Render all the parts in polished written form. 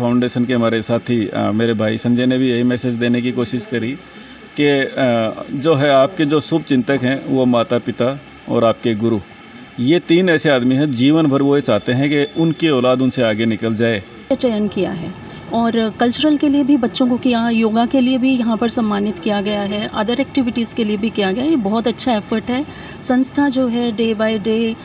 Foundation के हमारे साथी मेरे भाई संजय ने भी यही मैसेज देने की कोशिश करी कि जो है आपके जो शुभ चिंतक हैं वो माता पिता और आपके गुरु, ये 3 ऐसे आदमी हैं जीवन भर वो ये चाहते हैं कि उनकी औलाद उनसे आगे निकल जाए। चयन किया है और कल्चरल के लिए भी बच्चों को किया, योगा के लिए भी यहाँ पर सम्मानित किया गया है, अदर एक्टिविटीज़ के लिए भी किया गया है। ये बहुत अच्छा एफर्ट है। संस्था जो है day by day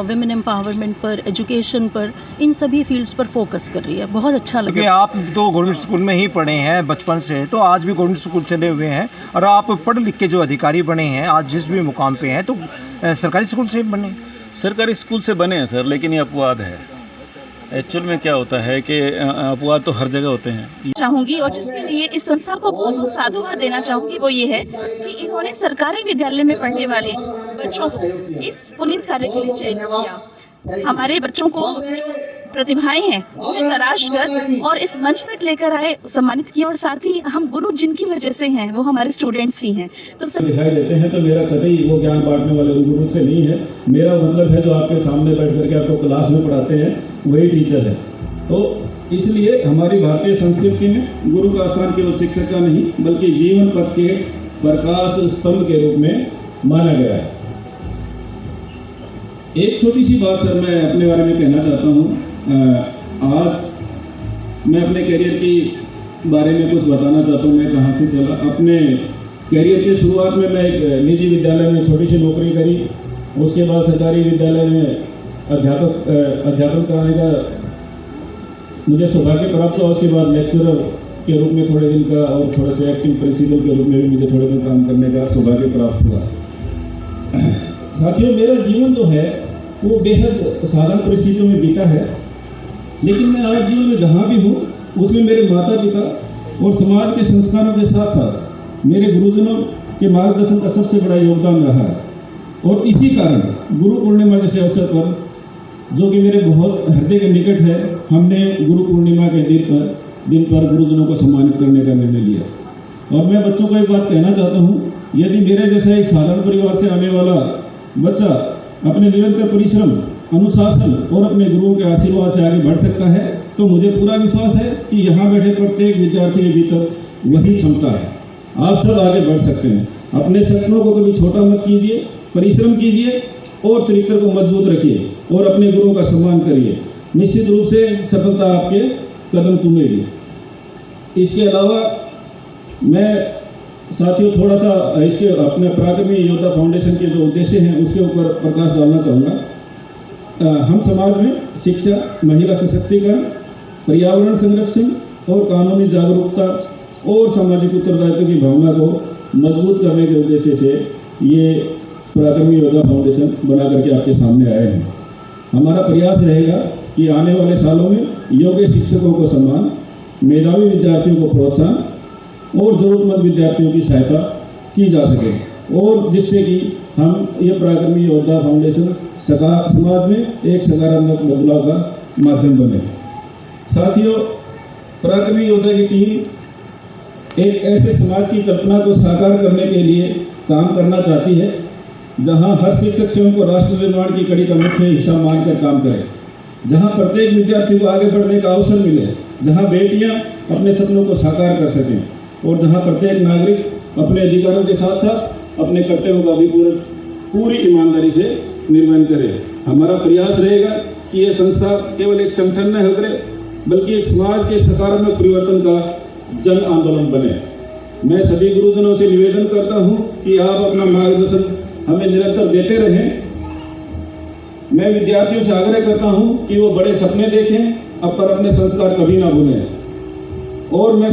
women empowerment पर, एजुकेशन पर, इन सभी फील्ड्स पर फोकस कर रही है। बहुत अच्छा लगा। क्योंकि आप तो गवर्नमेंट स्कूल में ही पढ़े हैं बचपन से, तो आज भी गवर्नमेंट स्कूल चले हुए हैं और आप पढ़ लिख के जो अधिकारी बने हैं आज जिस भी मुकाम पे हैं, तो सरकारी स्कूल से बने? सरकारी स्कूल से बने हैं सर, लेकिन ये अपवाद है। एक्चुअल में क्या होता है कि अपवाद तो हर जगह होते हैं। चाहूँगी और जिसके लिए इस संस्था को बहुत साधुवाद देना चाहूँगी वो ये है कि इन्होंने सरकारी विद्यालय में पढ़ने वाले बच्चों को इस पुनीत कार्य के लिए चयन किया। हमारे बच्चों को प्रतिभाएं हैं उन्हें तराश कर और इस मंच तक लेकर आए, सम्मानित किया और साथ ही हम गुरु जिनकी वजह से हैं वो हमारे स्टूडेंट्स ही हैं। तो सब दिखाई देते हैं, तो मेरा कतई वो ज्ञान बांटने वाले गुरु से नहीं है। मेरा मतलब है जो आपके सामने बैठ करके आपको क्लास में पढ़ाते हैं वही टीचर है। तो इसलिए हमारी भारतीय संस्कृति में गुरु का स्थान केवल शिक्षक का नहीं बल्कि जीवन पथ के प्रकाश स्तंभ के रूप में माना गया है। एक छोटी सी बात सर मैं अपने बारे में कहना चाहता हूँ। आज मैं अपने करियर की बारे में कुछ बताना चाहता हूँ। मैं कहाँ से चला। अपने करियर की शुरुआत में मैं एक निजी विद्यालय में छोटी सी नौकरी करी। उसके बाद सरकारी विद्यालय में अध्यापन कराने का मुझे सौभाग्य प्राप्त हुआ। उसके बाद लेक्चरर के रूप में थोड़े दिन का और थोड़े से एक्टिंग प्रिंसिपल के रूप में भी मुझे थोड़े दिन काम करने का सौभाग्य प्राप्त हुआ। साथियों, मेरा जीवन जो है वो बेहद साधारण परिस्थितियों में बीता है, लेकिन मैं आज जीवन में जहाँ भी हूँ उसमें मेरे माता पिता और समाज के संस्कारों के साथ साथ मेरे गुरुजनों के मार्गदर्शन का सबसे बड़ा योगदान रहा है। और इसी कारण गुरु पूर्णिमा जैसे अवसर पर, जो कि मेरे बहुत हृदय के निकट है, हमने गुरु पूर्णिमा के दिन पर गुरुजनों को सम्मानित करने का निर्णय लिया। और मैं बच्चों को एक बात कहना चाहता हूँ, यदि मेरे जैसा एक साधारण परिवार से आने वाला बच्चा अपने निरंतर परिश्रम, अनुशासन और अपने गुरुओं के आशीर्वाद से आगे बढ़ सकता है, तो मुझे पूरा विश्वास है कि यहाँ बैठे प्रत्येक विद्यार्थी के भीतर वही क्षमता है। आप सब आगे बढ़ सकते हैं। अपने सपनों को कभी छोटा मत कीजिए, परिश्रम कीजिए और चरित्र को मजबूत रखिए और अपने गुरुओं का सम्मान करिए। निश्चित रूप से सफलता आपके कदम चूमेगी। इसके अलावा मैं साथियों थोड़ा सा इसके अपने पराक्रमी योद्धा फाउंडेशन के जो उद्देश्य हैं उसके ऊपर प्रकाश डालना चाहूँगा। हम समाज में शिक्षा, महिला सशक्तिकरण, पर्यावरण संरक्षण और कानूनी जागरूकता और सामाजिक उत्तरदायित्व की भावना को मजबूत करने के उद्देश्य से ये पराक्रमी योद्धा फाउंडेशन बना करके आपके सामने आए हैं। हमारा प्रयास रहेगा कि आने वाले सालों में योग्य शिक्षकों को सम्मान, मेधावी विद्यार्थियों को प्रोत्साहन और जरूरतमंद विद्यार्थियों की सहायता की जा सके, और जिससे कि हम ये पराक्रमी योद्धा फाउंडेशन समाज में एक सकारात्मक बदलाव का माध्यम बने। साथियों, पराक्रमी योद्धा की टीम एक ऐसे समाज की कल्पना को साकार करने के लिए काम करना चाहती है जहां हर शिक्षक स्वयं को राष्ट्र निर्माण की कड़ी का मुख्य हिस्सा मानकर काम करे, जहां प्रत्येक विद्यार्थी को आगे बढ़ने का अवसर मिले, जहां बेटियां अपने सपनों को साकार कर सकें और जहां प्रत्येक नागरिक अपने अधिकारों के साथ साथ अपने कर्तव्यों का भी पूरी ईमानदारी से निर्वहन करे। हमारा प्रयास रहेगा कि यह संस्था केवल एक संगठन न हो करे बल्कि एक समाज के सकारात्मक परिवर्तन का जन आंदोलन बने। मैं सभी गुरुजनों से निवेदन करता हूं कि आप अपना मार्गदर्शन हमें निरंतर देते रहें। मैं विद्यार्थियों से आग्रह करता हूं कि वो बड़े सपने देखें, पर अपने संस्कार कभी ना भूलें। और मैं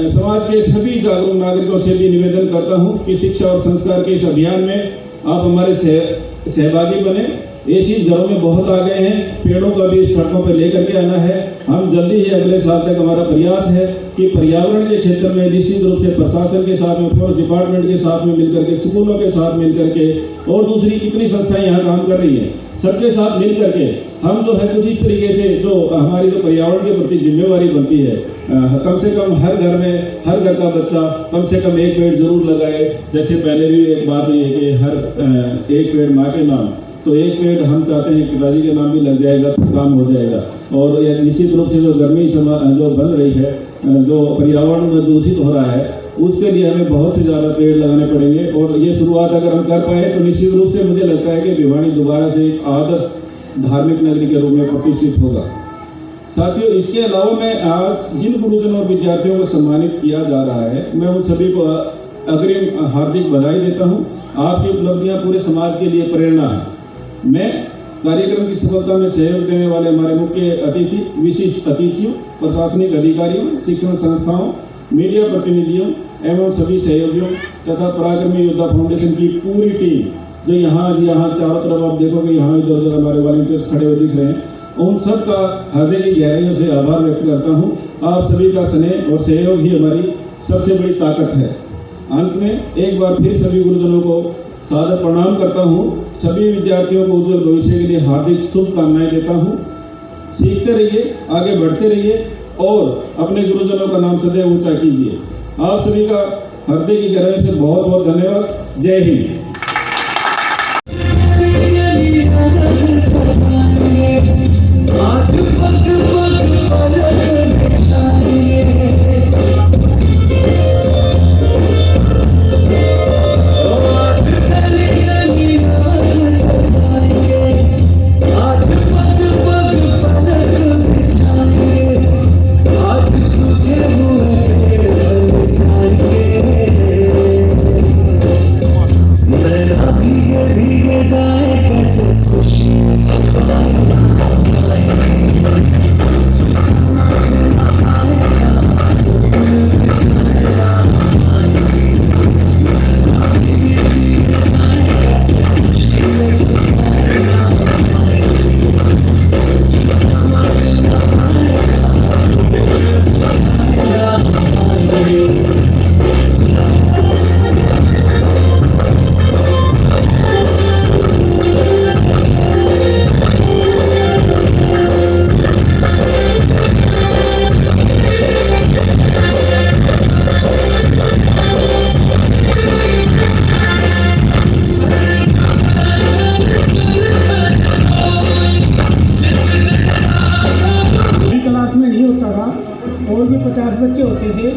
समाज के सभी जागरूक नागरिकों से भी निवेदन करता हूं कि शिक्षा और संस्कार के इस अभियान में आप हमारे सहभागी बने। ऐसी जड़ों में बहुत आ गए हैं, पेड़ों का भी सड़कों पर लेकर के आना है। हम जल्दी ही अगले साल तक हमारा प्रयास है कि पर्यावरण के क्षेत्र में निश्चित रूप से प्रशासन के साथ में, फॉरेस्ट डिपार्टमेंट के साथ में मिलकर के, स्कूलों के साथ मिलकर के और दूसरी कितनी संस्थाएं यहाँ काम कर रही हैं, सबके साथ मिल करके हम जो है कुछ इस तरीके से जो हमारी जो पर्यावरण के प्रति जिम्मेवारी बनती है, कम से कम हर घर का बच्चा कम से कम एक पेड़ जरूर लगाए। जैसे पहले भी एक बात हुई है कि हर एक पेड़ माँ के नाम, तो एक पेड़ हम चाहते हैं कि पिताजी के नाम भी लग जाएगा तो काम हो जाएगा। और ये निश्चित रूप से जो गर्मी जो बन रही है, जो पर्यावरण में दूषित हो रहा है, उसके लिए हमें बहुत ही ज़्यादा पेड़ लगाने पड़ेंगे। और ये शुरुआत अगर हम कर पाए तो निश्चित रूप से मुझे लगता है कि भिवानी दोबारा से एक आदर्श धार्मिक नगरी के रूप में प्रतिष्ठित होगा। साथियों, इसके अलावा मैं आज जिन गुरुजनों और विद्यार्थियों को सम्मानित किया जा रहा है, मैं उन सभी को अग्रिम हार्दिक बधाई देता हूँ। आपकी उपलब्धियाँ पूरे समाज के लिए प्रेरणा है। मैं कार्यक्रम की सफलता में सहयोग देने वाले हमारे मुख्य अतिथि, विशिष्ट अतिथियों, प्रशासनिक अधिकारियों, शिक्षण संस्थाओं, मीडिया प्रतिनिधियों एवं सभी सहयोगियों तथा पराक्रमी योद्धा फाउंडेशन की पूरी टीम जो यहाँ चारों तरफ आप देखोगे, यहाँ इधर हमारे वॉलंटियर्स खड़े हुए दिख रहे हैं, उन सब का हृदय की गहराइयों से आभार व्यक्त करता हूँ। आप सभी का स्नेह और सहयोग ही हमारी सबसे बड़ी ताकत है। अंत में एक बार फिर सभी गुरुजनों को सादर प्रणाम करता हूँ। सभी विद्यार्थियों को उज्जवल भविष्य के लिए हार्दिक शुभकामनाएं देता हूँ। सीखते रहिए, आगे बढ़ते रहिए और अपने गुरुजनों का नाम सदैव ऊंचा कीजिए। आप सभी का हृदय की गहराई से बहुत बहुत धन्यवाद। जय हिंद। और भी 50 बच्चे होते थे।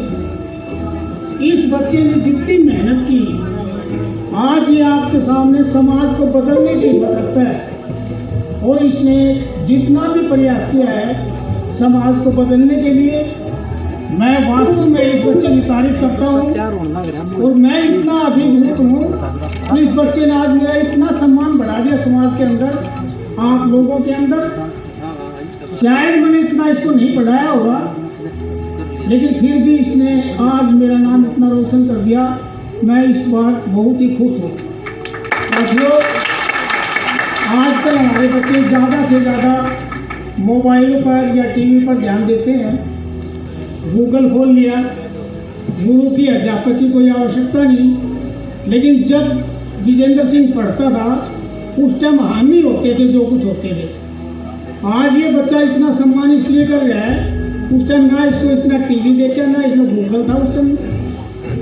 इस बच्चे ने जितनी मेहनत की, आज ये आपके सामने समाज को बदलने की हिम्मत रखता है। और इसने जितना भी प्रयास किया है समाज को बदलने के लिए, मैं वास्तव में इस बच्चे की तारीफ करता हूँ। और मैं इतना अभिभूत हूँ कि इस बच्चे ने आज मेरा इतना सम्मान बढ़ा दिया समाज के अंदर, आप लोगों के अंदर। शायद मैंने इतना इसको नहीं पढ़ाया होगा, लेकिन फिर भी इसने आज मेरा नाम इतना रोशन कर दिया। मैं इस बात बहुत ही खुश हूँ। साथियों, आजकल हमारे बच्चे ज़्यादा से ज़्यादा मोबाइल पर या टीवी पर ध्यान देते हैं। गूगल खोल लिया, गुरु की अध्यापक की कोई आवश्यकता नहीं। लेकिन जब विजेंद्र सिंह पढ़ता था उस टाइम हम ही होते थे जो कुछ होते थे। आज ये बच्चा इतना सम्मान इसलिए कर रहा है, उस टाइम ना इसको इतना टीवी देखा, ना इसमें गूगल था। उस टाइम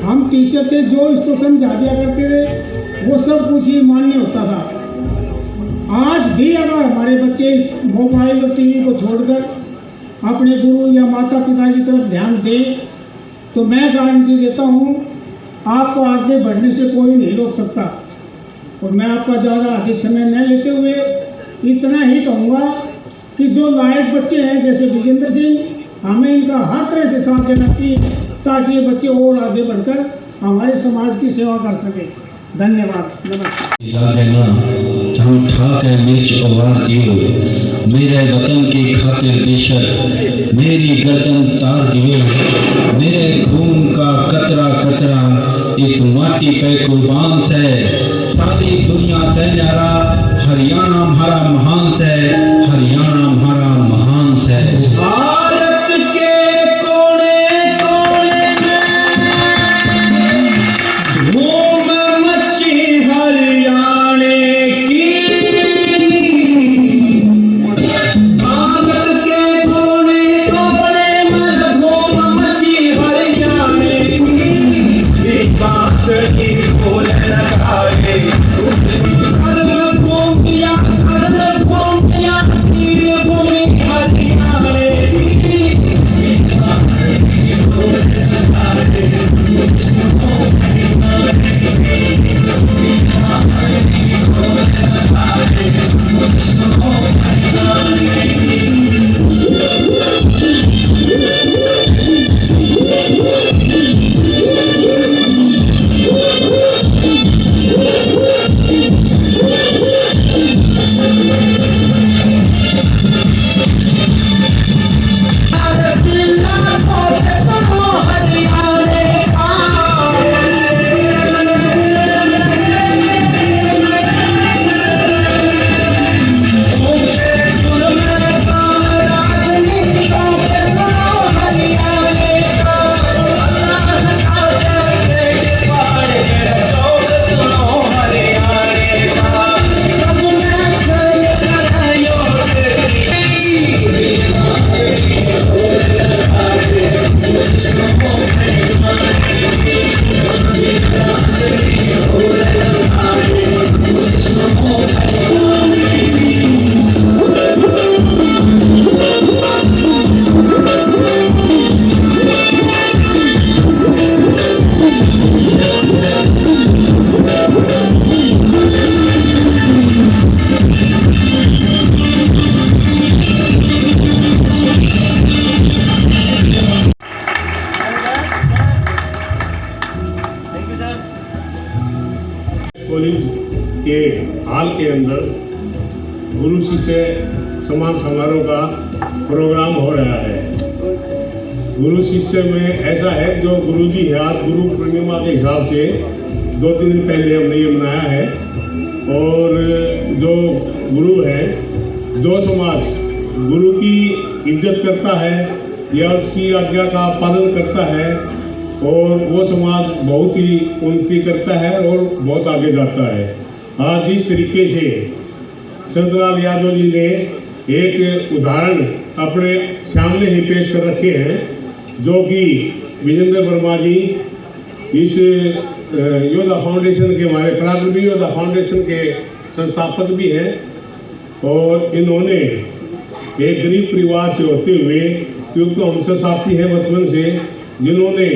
हम टीचर थे, जो इसको समझा दिया करते थे वो सब कुछ ही मान्य होता था। आज भी अगर हमारे बच्चे मोबाइल और टीवी को छोड़कर अपने गुरु या माता पिता की तरफ ध्यान दें तो मैं गारंटी देता हूँ आपको आगे बढ़ने से कोई नहीं रोक सकता। और मैं आपका ज़्यादा अधिक समय न लेते हुए इतना ही कहूँगा कि जो लायक बच्चे हैं जैसे विजेंद्र सिंह, हमें इनका हर तरह से साथ देना चाहिए ताकि ये बच्चे और आगे बढ़कर हमारे समाज की सेवा कर सकें। धन्यवाद, नमस्कार। मेरे वतन की खातिर बेशक मेरी गर्दन तार दिए, मेरे खून का कतरा कतरा इस माटी पे कुर्बान से, सारी दुनिया तैयारा हरियाणा हमारा महान से, हरियाणा हमारा महान से। भारत के कोने कोने में धूम मची हरियाणे की, भारत के कोने कोने में धूम मची हरियाणे की, एक बात ही बोल लगाए, धर्म को किया हाल के अंदर गुरु शिष्य सम्मान समारोह का प्रोग्राम हो रहा है। गुरु शिष्य में ऐसा है, जो गुरु जी है, आज गुरु पूर्णिमा के हिसाब से 2-3 दिन पहले हमने ये मनाया है। और जो गुरु है, जो समाज गुरु की इज्जत करता है या उसकी आज्ञा का पालन करता है, और वो समाज बहुत ही उन्नति करता है और बहुत आगे जाता है। आज जिस तरीके से संतलाल यादव जी ने एक उदाहरण अपने सामने ही पेश कर रखे हैं, जो कि विजेंद्र वर्मा जी इस योद्धा फाउंडेशन के, हमारे पराक्रमी योद्धा फाउंडेशन के संस्थापक भी हैं। और इन्होंने एक गरीब परिवार से होते हुए, क्योंकि हमसे साथी हैं बचपन से, जिन्होंने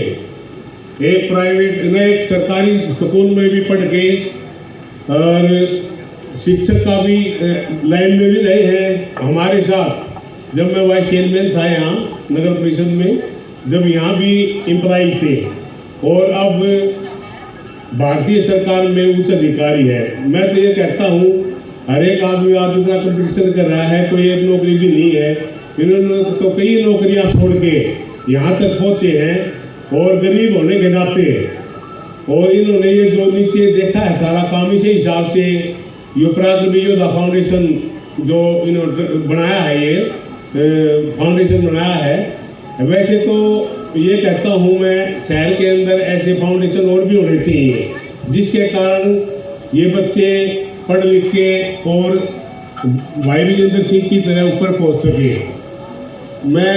एक प्राइवेट एक सरकारी स्कूल में भी पढ़ के और शिक्षक का भी लाइन में भी रहे हैं हमारे साथ। जब मैं वाइस चेयरमैन था यहाँ नगर परिषद में, जब यहाँ भी एम्प्लॉय थे, और अब भारतीय सरकार में उच्च अधिकारी है। मैं तो ये कहता हूँ, हर एक आदमी आज इतना कंपटीशन कर रहा है, कोई एक नौकरी भी नहीं है। इन्होंने तो कई नौकरियाँ छोड़ के यहाँ तक पहुँचे हैं, और गरीब होने के नाते, और इन्होंने ये जो नीचे देखा है सारा काम, इसी हिसाब से ये पराक्रमी योद्धा फाउंडेशन जो इन्होंने बनाया है, ये फाउंडेशन बनाया है। वैसे तो ये कहता हूँ मैं, शहर के अंदर ऐसे फाउंडेशन और भी होने चाहिए, जिसके कारण ये बच्चे पढ़ लिख के और भाई विजेंद्र सिंह की तरह ऊपर पहुँच सके। मैं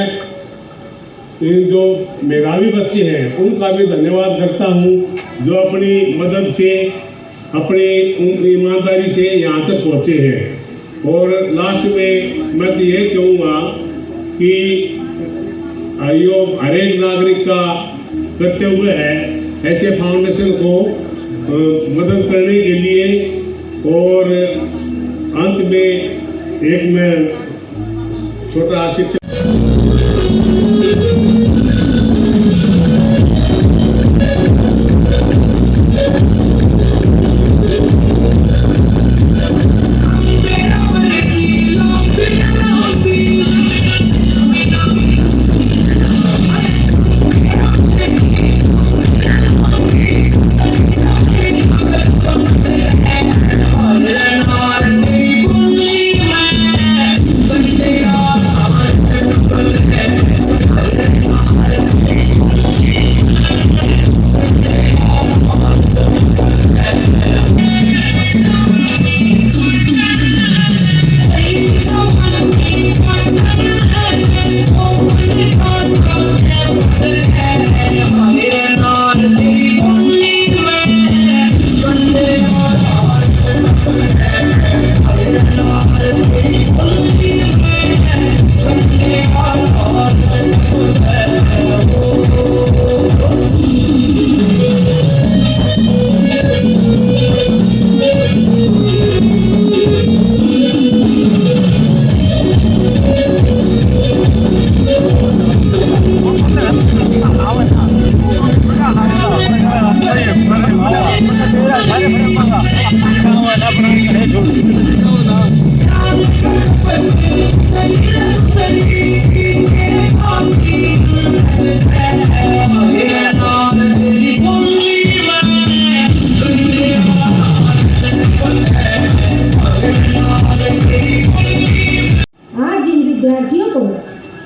इन जो मेधावी बच्चे हैं उनका भी धन्यवाद करता हूँ, जो अपनी मदद से, अपनी ईमानदारी से यहाँ तक पहुँचे हैं। और लास्ट में मैं तो ये कहूँगा कि यो हर एक नागरिक का कर्तव्य है ऐसे फाउंडेशन को मदद करने के लिए। और अंत में एक मैं छोटा शिक्षक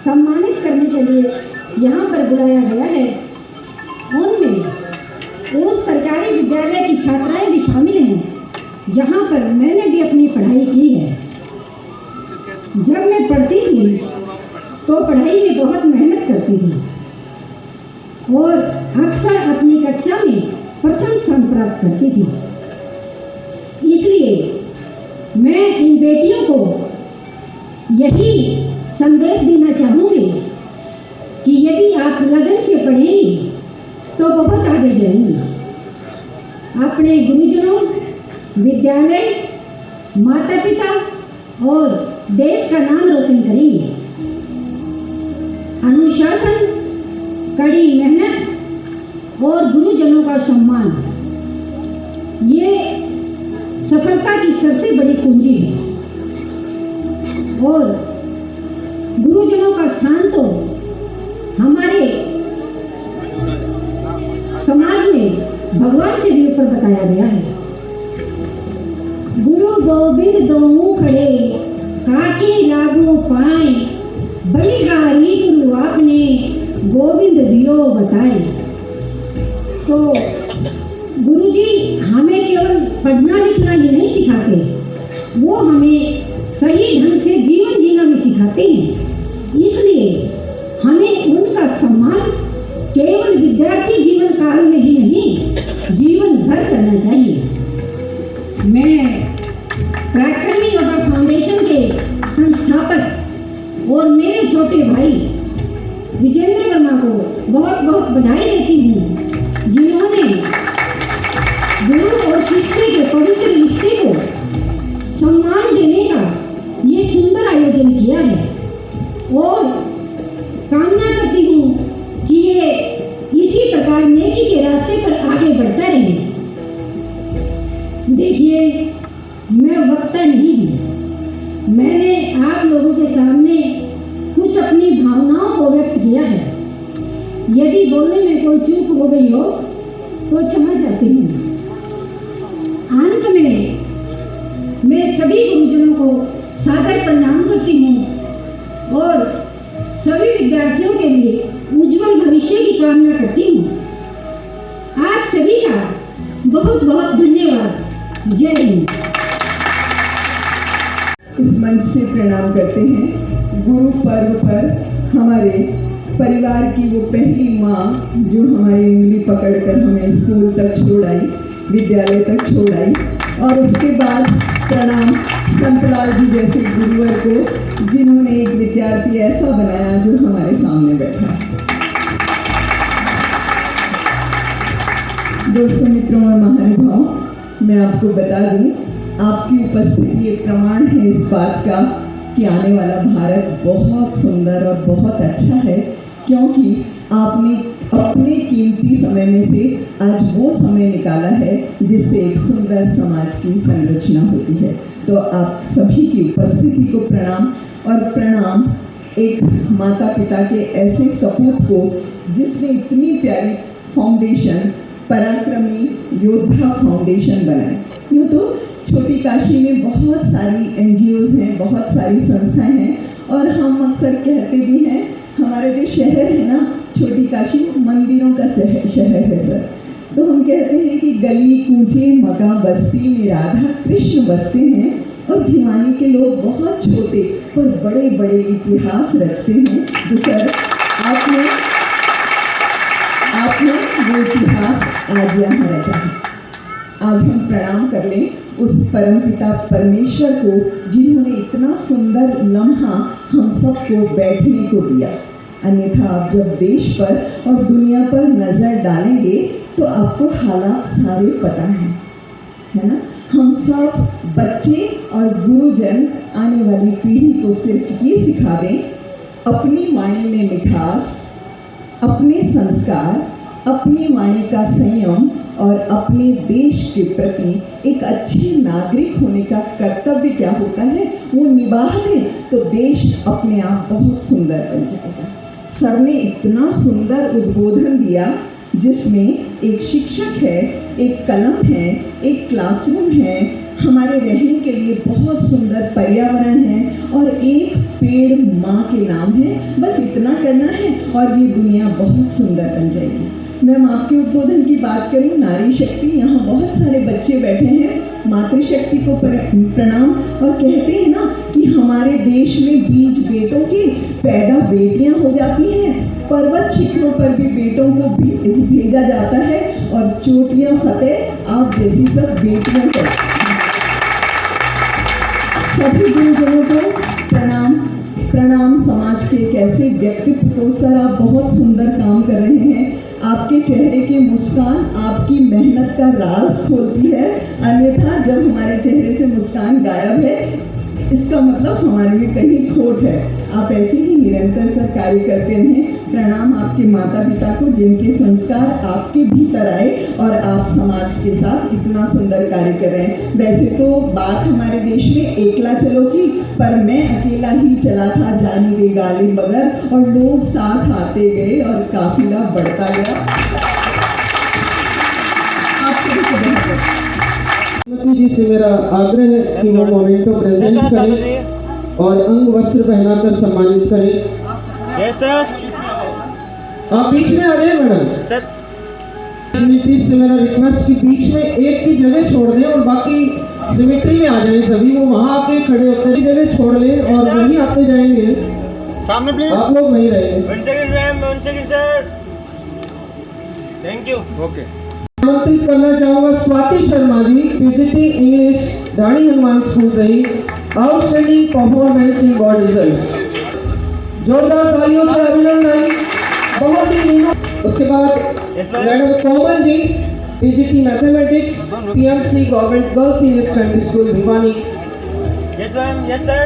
सम्मानित करने के लिए यहाँ पर बुलाया गया है, उनमें उस सरकारी विद्यालय की छात्राएं भी शामिल हैं जहाँ पर मैंने भी अपनी पढ़ाई की है। जब मैं पढ़ती थी तो पढ़ाई में बहुत मेहनत करती थी और अक्सर अपनी कक्षा में प्रथम स्थान प्राप्त करती थी। इसलिए मैं इन बेटियों को यही संदेश देना चाहूँगी कि यदि आप लगन से पढ़ेंगी तो बहुत आगे जाएंगी। अपने गुरुजनों, विद्यालय, माता पिता और देश का नाम रोशन करेंगे। अनुशासन, कड़ी मेहनत और गुरुजनों का सम्मान, ये सफलता की सबसे बड़ी कुंजी है। और गुरुजनों का स्थान तो हमारे समाज में भगवान से भी ऊपर बताया गया है। गुरु गोविंद दोनों खड़े काके लागू पाए, बलिहारी गुरु आपने गोविंद दियो बताए। तो गुरु जी हमें केवल पढ़ना लिखना ही नहीं सिखाते, वो हमें सही ढंग से जीवन जीना भी सिखाते हैं। इसलिए हमें उनका सम्मान केवल विद्यार्थी जीवन काल में ही नहीं, जीवन भर करना चाहिए। मैं पराक्रमी योगा फाउंडेशन के संस्थापक और मेरे छोटे भाई विजेंद्र वर्मा को बहुत बहुत बधाई देती हूँ, जिन्होंने गुरु और शिष्य के पवित्र रिश्ते को सम्मान देने का ये सुंदर आयोजन किया है। और कामना करती हूँ कि ये इसी प्रकार नेकी के रास्ते पर आगे बढ़ता रहे। देखिए, मैं वक्ता नहीं हूँ, मैंने आप लोगों के सामने कुछ अपनी भावनाओं को व्यक्त किया है। यदि बोलने में कोई चूक हो गई हो तो क्षमा चाहती हूँ। अंत में मैं सभी गुरुजनों को सादर प्रणाम करती हूँ और सभी विद्यार्थियों के लिए उज्जवल भविष्य की कामना करती हूँ। आप सभी का बहुत बहुत धन्यवाद। जय हिंद। इस मंच से प्रणाम करते हैं। गुरु पर्व पर हमारे परिवार की वो पहली माँ जो हमारी उंगली पकड़कर हमें स्कूल तक छोड़ आई, विद्यालय तक छोड़ आई, और उसके बाद प्रणाम संतलाल जी जैसे गुरुवर को, जिन्होंने एक विद्यार्थी ऐसा बनाया जो हमारे सामने बैठा है। दोस्तों, मित्रों और महानुभाव, मैं आपको बता दूं, आपकी उपस्थिति एक प्रमाण है इस बात का कि आने वाला भारत बहुत सुंदर और बहुत अच्छा है, क्योंकि आपने अपने कीमती समय में से आज वो समय निकाला है जिससे एक सुंदर समाज की संरचना होती है। तो आप सभी की उपस्थिति को प्रणाम, और प्रणाम एक माता पिता के ऐसे सपूत को जिसने इतनी प्यारी फाउंडेशन पराक्रमी योद्धा फाउंडेशन बनाई। यूँ तो छोटी काशी में बहुत सारी NGOs हैं, बहुत सारी संस्थाएं हैं, और हम अक्सर कहते भी हैं, हमारा जो शहर है ना छोटी काशी, मंदिरों का शहर है सर। तो हम कहते हैं कि गली कूचे मगा बस्ती में राधा कृष्ण बसते हैं, और भिवानी के लोग बहुत छोटे पर बड़े बड़े इतिहास रचते हैं। तो सर आपने वो इतिहास आज यहाँ रचा है। आज हम प्रणाम कर लें उस परमपिता परमेश्वर को, जिन्होंने इतना सुंदर लम्हा हम सबको बैठने को दिया। अन्यथा आप जब देश पर और दुनिया पर नज़र डालेंगे तो आपको हालात सारे पता हैं, है ना। हम सब बच्चे और गुरुजन आने वाली पीढ़ी को सिर्फ ये सिखा दें, अपनी वाणी में मिठास, अपने संस्कार, अपनी वाणी का संयम और अपने देश के प्रति एक अच्छे नागरिक होने का कर्तव्य क्या होता है वो निभा दें, तो देश अपने आप बहुत सुंदर बन जाएगा। सर ने इतना सुंदर उद्बोधन दिया, जिसमें एक शिक्षक है, एक कलम है, एक क्लासरूम है, हमारे रहने के लिए बहुत सुंदर पर्यावरण है, और एक पेड़ माँ के नाम है। बस इतना करना है और ये दुनिया बहुत सुंदर बन जाएगी। मैं माँ के उद्बोधन की बात करूँ, नारी शक्ति, यहाँ बहुत सारे बच्चे बैठे हैं, मातृशक्ति को प्रणाम। और कहते हैं ना कि हमारे देश में बीज बेटों की पैदा बेटियाँ हो जाती हैं, पर्वत शिखरों पर भी बेटों को भेजा जाता है, और चोटियाँ फतेह आप जैसी सब बेटियों को। सभी गुरुजनों को प्रणाम। प्रणाम समाज के एक ऐसे व्यक्तित्व को। सर आप बहुत सुंदर काम कर रहे हैं, आपके चेहरे की मुस्कान आपकी मेहनत का राज खोलती है, अन्यथा जब हमारे चेहरे से मुस्कान गायब है इसका मतलब हमारे में कहीं खोट है। आप ऐसे ही निरंतर सर कार्य करते रहें। प्रणाम आपके माता पिता को जिनके संस्कार आपके भीतर आए और आप समाज के साथ इतना सुंदर कार्य कर रहे हैं। वैसे तो बात हमारे देश में एकला चलो की, पर मैं अकेला ही चला था जानी वे गालिब बगर, और लोग साथ आते गए और काफिला बढ़ता गया। आप सभी को बहुत जी से मेरा आग्रह है कि वो मोमेंटो प्रेजेंट करें और अंग वस्त्र पहनाकर सम्मानित करें। Yes sir. आप बीच में आ जाए मैडम। सर डिग्निटीज से मेरा रिक्वेस्ट कि बीच में एक की जगह छोड़ दें और बाकी सिमेट्री में आ जाएं सभी। वो वहाँ आके खड़े होते हैं, जगह छोड़ लें और वहीं आते जाएंगे सामने प्लीज। आप लोग वहीं रहेंगे। 1 second ma'am, 1 second sir. Thank you. Okay. आमंत्रित करना चाहूंगा Swati Sharma ji, PGT English Rani Hanuman school से ही, outstanding performance in board results. जोरदार तालियों से अभिनंदन। बहुत ही। उसके बाद madam Komal ji, PGT mathematics, PMC government girls senior secondary school Bhiwani. Yes ma'am. Yes sir.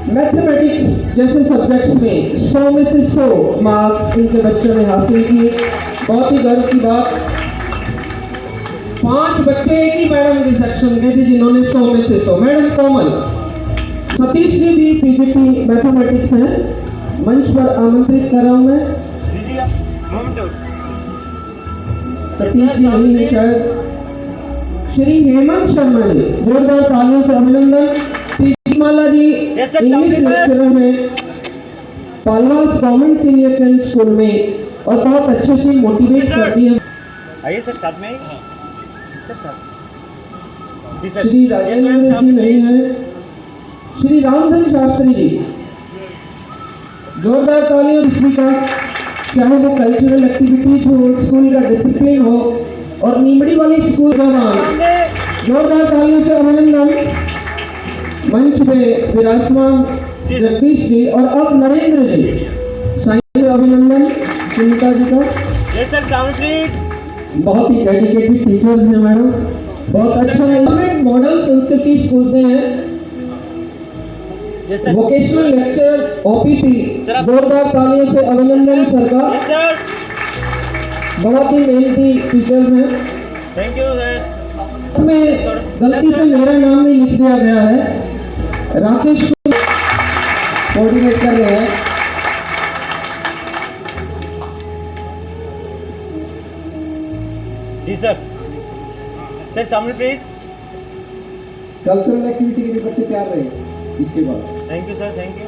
Mathematics जैसे सब्जेक्ट्स में 100 में से 100 मार्क्स इनके बच्चों ने हासिल किए। बहुत ही गर्व की बात। 5 बच्चे एक ही मैडम के सेक्शन के थे जिन्होंने 100 में से 100। मैडम कोमल। सतीश जी भी पीजीटी मैथमेटिक्स हैं, मंच पर आमंत्रित कर रहा हूँ मैं। सतीश जी नहीं है शायद। श्री हेमंत शर्मा जी, जोरदार तालियों से अभिनंदन। माला जी इंग्लिश लेक्चरर हैं Palwas government senior secondary school में और बहुत अच्छे से मोटिवेट करती है। आइए सर साथ में। सर साथ। श्री राजेंद्र जी नहीं है। श्री रामधन शास्त्री जी, जोरदार तालियों से का, चाहे वो कल्चरल एक्टिविटीज हो, स्कूल का डिसिप्लिन हो और नीमड़ी वाली स्कूल का नाम। जोरदार तालियों से अभिनंदन। मंच पे विराजमान जगदीश जी और अब नरेंद्र जी, साइंस अभिनंदन सुनीता जी का। Yes sir. Sound please. बहुत ही डेडिकेटेड टीचर्स हैं मैडम, बहुत अच्छा है। गवर्नमेंट मॉडल संस्कृति स्कूल से हैं। वोकेशनल लेक्चरर ओपीपी, जोरदार तालियों से अभिनंदन सर का। Yes sir. बहुत ही मेहनती टीचर्स हैं। Thank you sir. में गलती से मेरा नाम भी लिख दिया गया है। राकेश कोऑर्डिनेट कर रहे हैं। जी सर। सर सामने प्लीज। कल्चरल एक्टिविटी के लिए बच्चे तैयार रहे इसके बाद। Thank you sir. Thank you.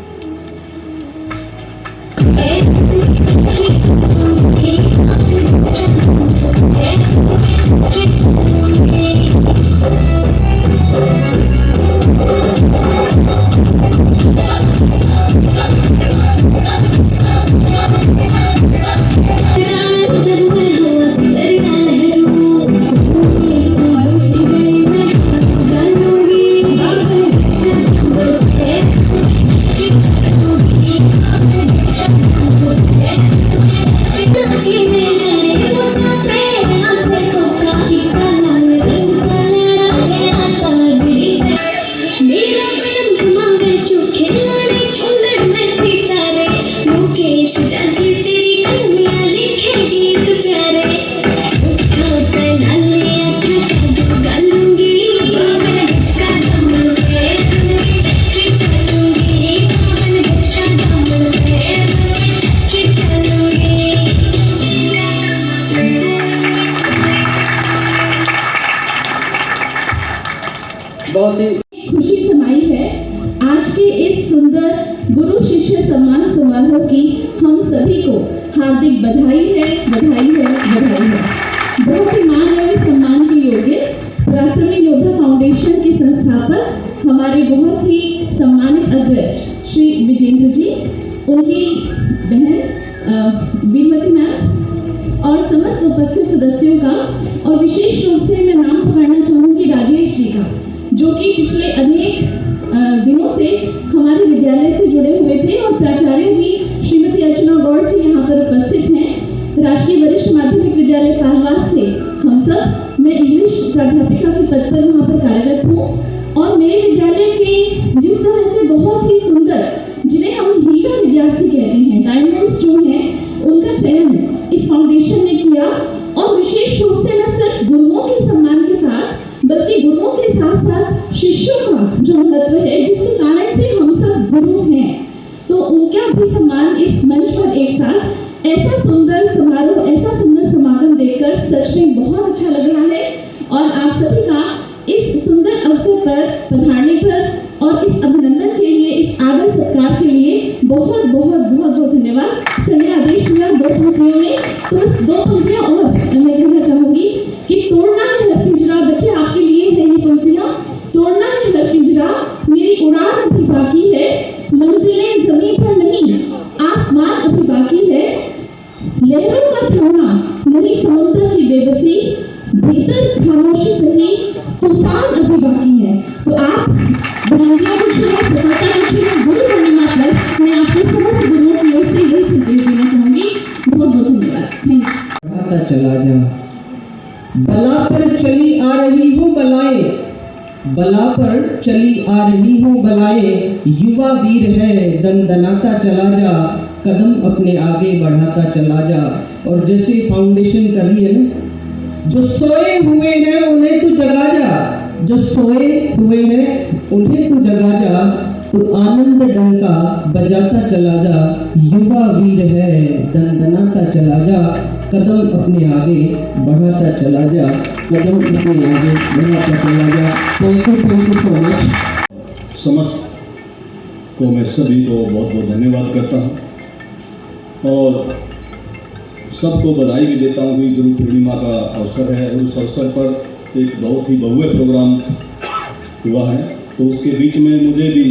बहुत ही खुशी समाई है आज के इस सुंदर गुरु शिष्य सम्मान समारोह की। हम सभी को हार्दिक बधाई है, बधाई है, बधाई है। बहुत ही मान एवं सम्मान के योग्य पराक्रमी योद्धा फाउंडेशन के संस्थापक हमारे बहुत ही सम्मानित अग्रज श्री विजेंद्र जी, उनकी बहन वीरमती मैम और समस्त उपस्थित सदस्यों का, और विशेष रूप से मैं नाम पकड़ना चाहूँगी राजेश जी का, जो कि पिछले अनेक दिनों से हमारे विद्यालय से जुड़े हुए थे, और प्राचार्य जी श्रीमती अर्चना गौड़ जी यहाँ पर उपस्थित हैं। राष्ट्रीय वरिष्ठ माध्यमिक विद्यालय पालवास से हम सब, मैं इंग्लिश प्राध्यापिका के पद पर वहाँ पर कार्यरत हूँ। और मेरे विद्यालय के जिस तरह से बहुत ही सुंदर, जिन्हें हम हीरा विद्यार्थी कहते हैं, डायमंड्स जो हैं, उनका चयन इस फाउंडेशन ने किया और विशेष रूप से न सिर्फ गुरुओं के सम्मान के साथ बल्कि गुरुओं के साथ साथ शिष्यों का जो महत्व है, जिसके कारण से हम सब गुरु हैं, तो उनका भी सम्मान इस मंच पर एक साथ ऐसा सुंदर समारोह, ऐसा सुंदर समागम देखकर सच में बहुत अच्छा लग रहा है। और आप सभी का इस सुंदर अवसर पर पधारने पर और इस अभिनंदन के लिए, इस आदर सत्कार के लिए बहुत बहुत बहुत बहुत धन्यवाद। सर ने आदेश दिया 2 पंक्तियों में, तो बस 2 पंक्तियां और मैं कहना चाहूंगी कि तोड़ना है हर पिंजरा, बच्चे आपके लिए है ये पंक्तियां। तोड़ना है हर पिंजरा, मेरी उड़ान अभी बाकी है, मंजिलें जमीन पर नहीं आसमान अभी बाकी है, लहरों का थाना नहीं समुद्र की बेबसी, भीतर खामोशी सही तूफान अभी बाकी है। तो आप बुलंदियों को छूए, सफलता को छूए, गुरु पूर्णिमा पर मैं आपके समस्त गुरुओं की ओर से यही संदेश देना चाहूंगी। बहुत बहुत धन्यवाद। Thank you. बढ़ाता चला जा, बला पर चली आ रही हूँ बलाएं, बला पर चली आ रही हूँ बलाएं, युवा वीर है दंदनाता चला जा, कदम अपने आगे बढ़ाता चला जा। और जैसे फाउंडेशन कर रही है ना, जो सोए हुए हैं उन्हें तू जगा जा, जो सोए हुए हैं उन्हें तू जगा जा, तो आनंद डंका बजाता चला जा, युवा वीर है दंदनाता चला जा, कदम अपने आगे बढ़ाता चला जा, कदम अपने आगे बढ़ाता चला जा। Thank you so much. समस्त को मैं सभी को बहुत बहुत धन्यवाद करता हूँ और सबको बधाई भी देता हूँ कि गुरु पूर्णिमा का अवसर है और उस अवसर पर एक बहुत ही भव्य प्रोग्राम हुआ है, तो उसके बीच में मुझे भी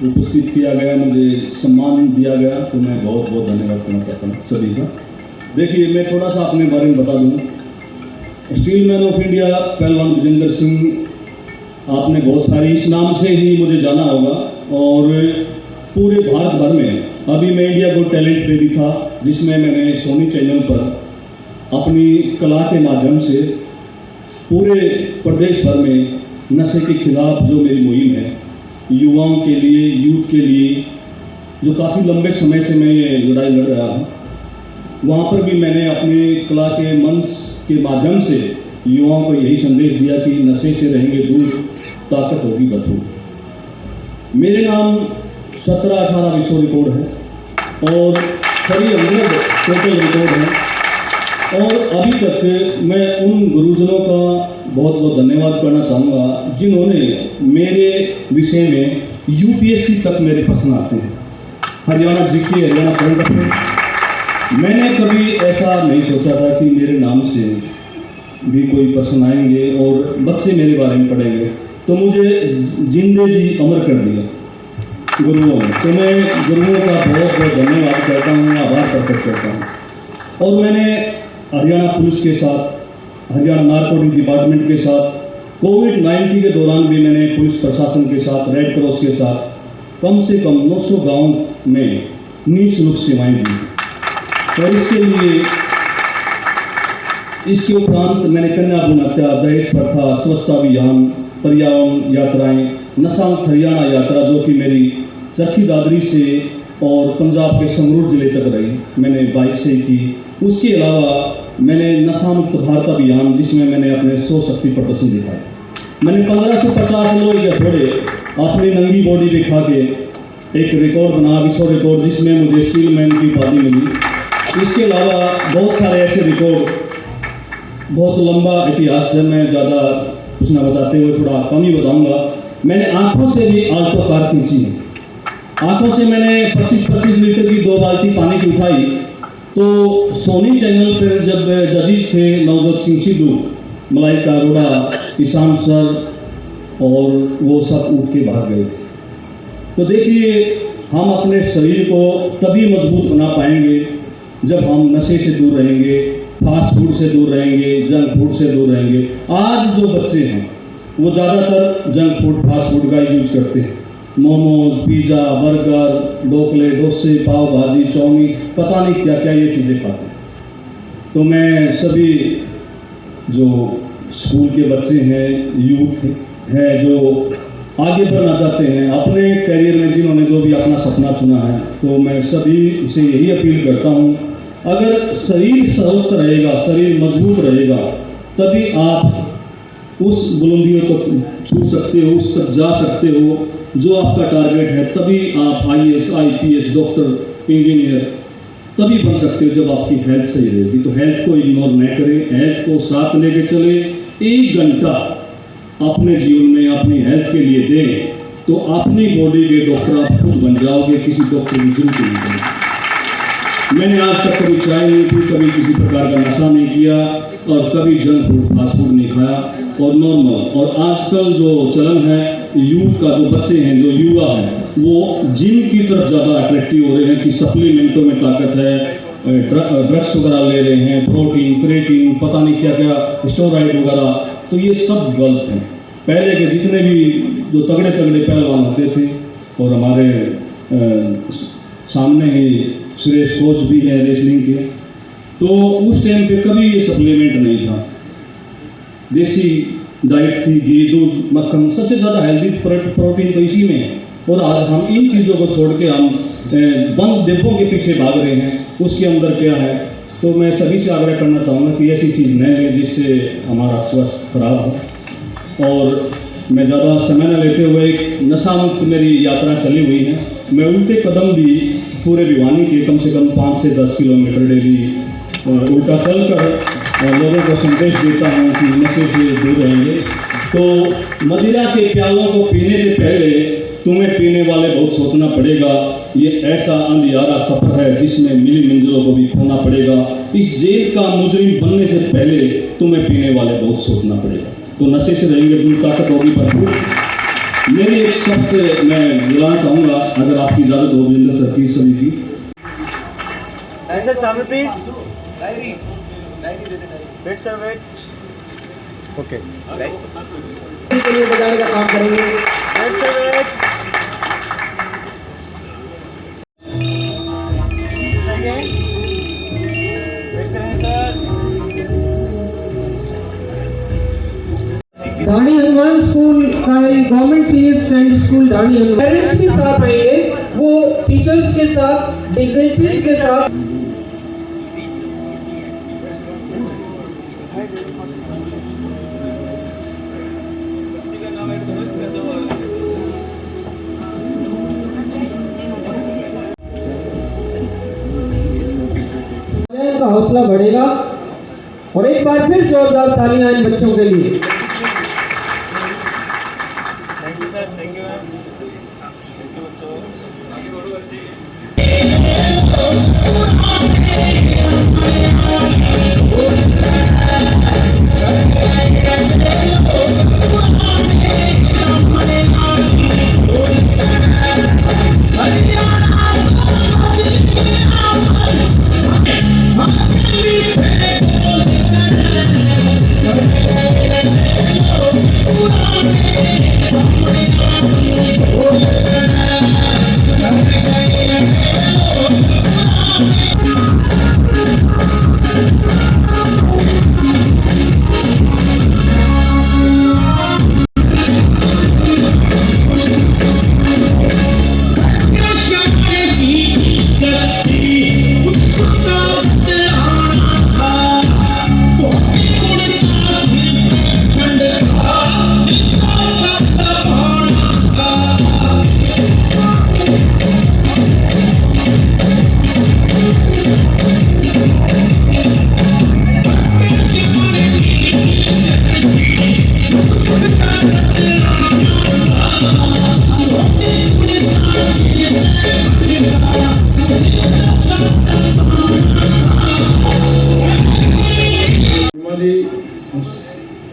उपस्थित किया गया, मुझे सम्मान दिया गया, तो मैं बहुत बहुत धन्यवाद करना चाहता हूँ सभी का। देखिए, मैं थोड़ा सा अपने बारे में बता दूँ। स्टील मैन ऑफ इंडिया पहलवान विजेंद्र सिंह, आपने बहुत सारी इस नाम से ही मुझे जाना होगा और पूरे भारत भर में अभी मैं इंडिया गॉट टैलेंट पे भी था, जिसमें मैंने सोनी चैनल पर अपनी कला के माध्यम से पूरे प्रदेश भर में नशे के खिलाफ जो मेरी मुहिम है, युवाओं के लिए, यूथ के लिए, जो काफ़ी लंबे समय से मैं ये लड़ाई लड़ रहा हूँ, वहाँ पर भी मैंने अपनी कला के मंच के माध्यम से युवाओं को यही संदेश दिया कि नशे से रहेंगे दूर, ताकत होगी भरपूर। मेरे नाम 17-18 विश्व रिकॉर्ड है और करीब 100 टोटल रिकॉर्ड है। और अभी तक मैं उन गुरुजनों का बहुत बहुत धन्यवाद करना चाहूँगा जिन्होंने मेरे विषय में यूपीएससी तक मेरे प्रश्न आते हैं, Haryana GK, Haryana current affair. मैंने कभी ऐसा नहीं सोचा था कि मेरे नाम से भी कोई प्रश्न आएंगे और बच्चे मेरे बारे में पढ़ेंगे, तो मुझे जिंदे जी अमर कर दिया गुरुओं ने। तो मैं गुरुओं का बहुत बहुत धन्यवाद करता हूँ, आभार प्रकट करता हूँ। और मैंने हरियाणा पुलिस के साथ, हरियाणा नारकोटिक डिपार्टमेंट के साथ, कोविड-19 के दौरान भी मैंने पुलिस प्रशासन के साथ, रेड क्रॉस के साथ कम से कम 900 गाँव में निःशुल्क सेवाएँ दी। और इसके लिए, इसके उपरांत मैंने कन्या भ्रूण हत्या, दहेज प्रथा, स्वच्छता अभियान, पर्यावरण यात्राएं, नशा मुक्त हरियाणा यात्रा जो कि मेरी चरखी दादरी से और पंजाब के संगरूर जिले तक रही, मैंने बाइक से की। उसके अलावा मैंने नशा मुक्त भारत अभियान, जिसमें मैंने अपने 100 शक्ति प्रदर्शन दिखाए। मैंने 1550 लोहे के थोड़े अपनी नंगी बॉडी पे खा के एक रिकॉर्ड बना, विश्व रिकॉर्ड, जिसमें मुझे स्टील मैन की उपाधि मिली। इसके अलावा बहुत सारे ऐसे रिकॉर्ड, बहुत लंबा इतिहास है, मैं ज़्यादा कुछ ना बताते हुए थोड़ा कम ही बताऊँगा। मैंने आँखों से भी आल्टो कार खींची है, आँखों से मैंने 25-25 लीटर की 2 बाल्टी पानी की उठाई। तो सोनी चैनल पर जब जजीज थे नवजोत सिंह सिद्धू, मलाइका अरोड़ा, ईशान सर और वो सब उठ के भाग गए थे। तो देखिए, हम अपने शरीर को तभी मजबूत बना पाएंगे जब हम नशे से दूर रहेंगे, फास्ट फूड से दूर रहेंगे, जंक फूड से दूर रहेंगे। आज जो बच्चे हैं वो ज़्यादातर जंक फूड, फास्ट फूड का यूज करते हैं। मोमोज, पिज़्ज़ा, बर्गर, ढोकले, डोसे, पाव भाजी, चाउमीन, पता नहीं क्या क्या ये चीज़ें खाते हैं। तो मैं सभी जो स्कूल के बच्चे हैं, यूथ हैं, जो आगे बढ़ना चाहते हैं अपने करियर में, जिन्होंने जो भी अपना सपना चुना है, तो मैं सभी से यही अपील करता हूँ, अगर शरीर स्वस्थ रहेगा, शरीर मजबूत रहेगा, तभी आप उस बुलंदियों तक छू सकते हो, उस तक जा सकते हो जो आपका टारगेट है। तभी आप IAS, IPS, डॉक्टर, इंजीनियर तभी बन सकते हो जब आपकी हेल्थ सही रहेगी। तो हेल्थ को इग्नोर न करें, हेल्थ को साथ लेके चले। 1 घंटा अपने जीवन में अपनी हेल्थ के लिए दें, तो अपनी बॉडी के डॉक्टर आप खुद बन जाओगे, किसी डॉक्टर की जरूरत नहीं पड़ेगी। मैंने आज तक कभी चाय नहीं पी, कभी किसी प्रकार का नशा नहीं किया और कभी जंक फूड, फास्ट फूड नहीं खाया और नॉर्मल। और आजकल जो चलन है यूथ का, जो बच्चे हैं, जो युवा हैं, वो जिम की तरफ ज़्यादा अट्रैक्टिव हो रहे हैं कि सप्लीमेंटों में ताकत है, ड्रग्स वगैरह ले रहे हैं, प्रोटीन, क्रेटीन, पता नहीं क्या क्या, स्टेरॉइड वगैरह। तो ये सब गलत है। पहले के जितने भी जो तगड़े तगड़े पहलवान होते थे, और हमारे सामने ही सुरेश कोच भी हैं रेसलिंग के, तो उस टाइम पे कभी ये सप्लीमेंट नहीं था। देसी डाइट थी, घी, दूध, मक्खन, सबसे ज़्यादा हेल्दी प्रोटीन तो इसी में है। और आज हम इन चीज़ों को छोड़ के हम बंद डिब्बों के पीछे भाग रहे हैं, उसके अंदर क्या है। तो मैं सभी से आग्रह करना चाहूँगा कि ऐसी चीज़ न लें जिससे हमारा स्वास्थ्य खराब हो। और मैं ज़्यादा समय न लेते हुए, एक नशा मुक्त मेरी यात्रा चली हुई है। मैं उल्टे कदम भी पूरे भिवानी के कम से कम 5 से 10 किलोमीटर डेली उल्टा चल कर लोगों को संदेश देता हूँ कि नशे से दूर रहेंगे। तो मदिरा के प्यालों को पीने से पहले तुम्हें पीने वाले बहुत सोचना पड़ेगा। ये ऐसा अंधियारा सफ़र है जिसमें मिली मंजिलों को भी खोना पड़ेगा। इस जेल का मुजरिम बनने से पहले तुम्हें पीने वाले बहुत सोचना पड़ेगा। तो नशे से रहेंगे दूर, ताकत होगी भरपूर। मेरी एक शब्द मैं बुलाना चाहूँगा, अगर आपकी इजाज़त हो, विजेंद्र सर की, सभी की। ऐसे सामने please, wait sir, wait, okay, के लिए बजाने का काम करेंगे। वेट सर, वेट, वेट करें सर। दाढ़ी हनुमान स्कूल का है, गवर्नमेंट सीनियर सेकेंडरी स्कूल दाढ़ी हनुमान। पेरेंट्स भी साथ आएंगे, वो टीचर्स के साथ, डिग्नेटरीज के साथ। का हौसला बढ़ेगा। और एक बार फिर जोरदार तालियां इन बच्चों के लिए। Thank you sir, thank you ma'am, thank you बच्चों।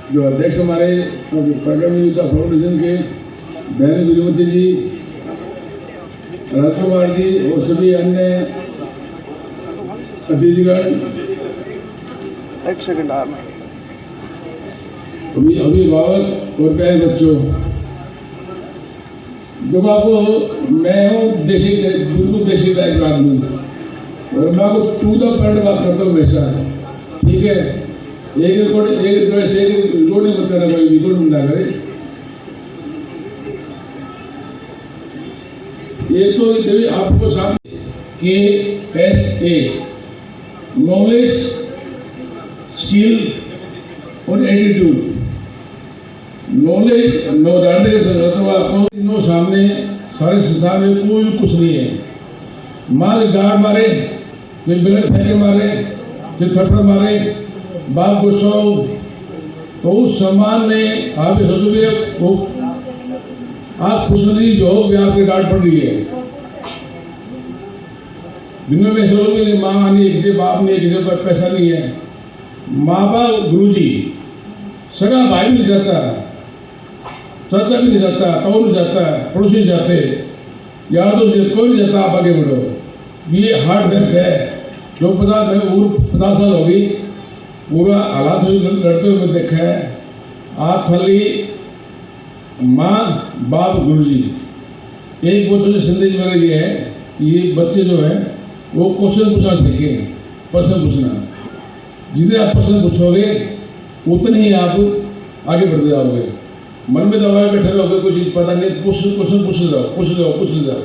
जो अध्यक्ष हमारे प्रगम युद्ध फाउंडेशन के बहन विजयमती जी, राजकुमार जी और सभी अन्य अतिथिगण, एक सेकंड अभिभावक और प्यारे बच्चों, देखो आपको मैं हूँ देसी, बिल्कुल देसी टाइप का आदमी और मैं आपको टू द पॉइंट बात करता हूँ हमेशा, ठीक है। एक रिकॉर्ड नहीं मत करना, कोई रिकॉर्ड ना करे। एक तो आपको सामने KSA नॉलेज, स्किल और एटीट्यूड। नॉलेज नौदारने के संदर्भ आपको तीनों सामने सारे संसार में कोई कुछ नहीं है। मार डांट मारे, जो बिलट फेंके मारे, जो थप्पड़ मारे, बाप गुस्सा हो, तो उस सम्मान में आप सोचो भी वो आप खुश नहीं जो हो आपकी डांट पड़ रही है। दुनिया में सोचो भी माँ नहीं है, किसी बाप नहीं है, किसी पर पैसा नहीं है। माँ बाप गुरुजी, सगा भाई भी नहीं जाता, चाचा भी नहीं जाता, कौन नहीं जाता, पड़ोसी नहीं जाते, यार दोस्त कोई नहीं जाता। आप आगे बढ़ो, ये हार्ड वर्क है। जो 50 साल हो गई पूरा हालात से लड़ते हुए देखा है। आप खाली माँ बाप गुरुजी, एक बच्चों से संदेश मेरा ये है कि ये बच्चे जो है वो क्वेश्चन पूछना सीखें, प्रश्न पूछना। जितने आप प्रश्न पूछोगे उतने ही आप आगे बढ़ते जाओगे। मन में दबाए बैठे रहोगे, कुछ पता नहीं, क्वेश्चन पूछ जाओ।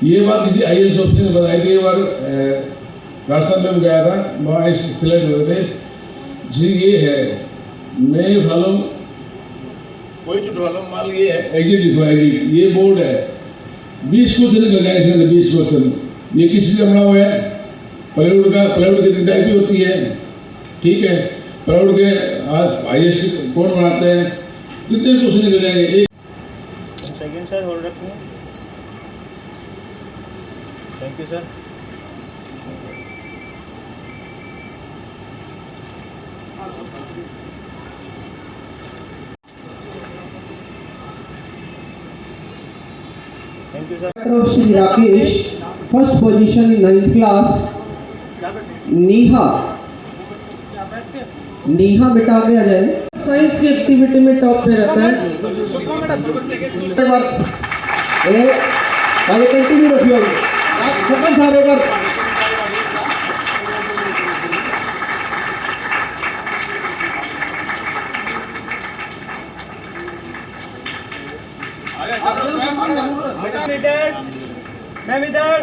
ये बात किसी IAS ऑफिसर ने बताई थी। एक बार राजस्थान में गया था, वहाँ सिलेक्ट हो रहे थे जी। ये है, मैं उठा लूँ, कोई तो उठा लूँ, मान ये है एग्जिट लिखो, एग्जिट, ये बोर्ड है, 20 क्वेश्चन निकल गया इसमें, 20 क्वेश्चन। ये किसी से बना हुआ है? प्लाईवुड का। प्लाईवुड कितनी टाइप की होती है, ठीक है। प्लाईवुड के आज IAS कौन बनाते हैं? कितने क्वेश्चन निकल जाएंगे? एक सेकंड सर, होल्ड रखूँ। Thank you sir. of Shri Rakesh, first position in 9th class. Neha बेटा आगे आ जाए। साइंस की एक्टिविटी में टॉप में रहता है। आगे कंटिन्यू रखिए, सरपंच साहब एक बार। मैम इधर।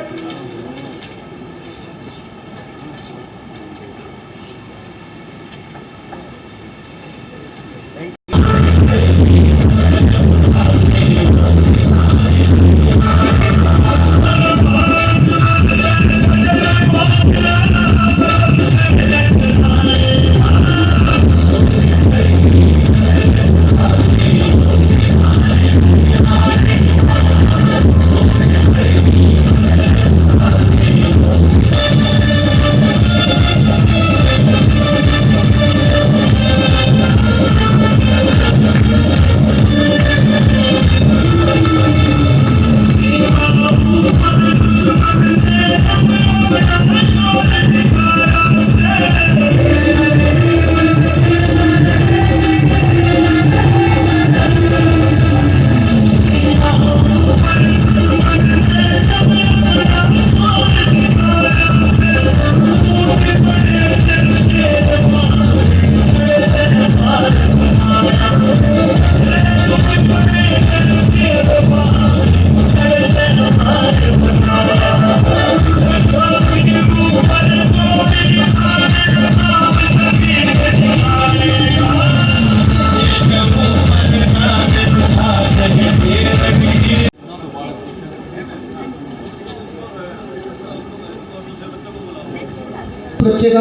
बच्चे का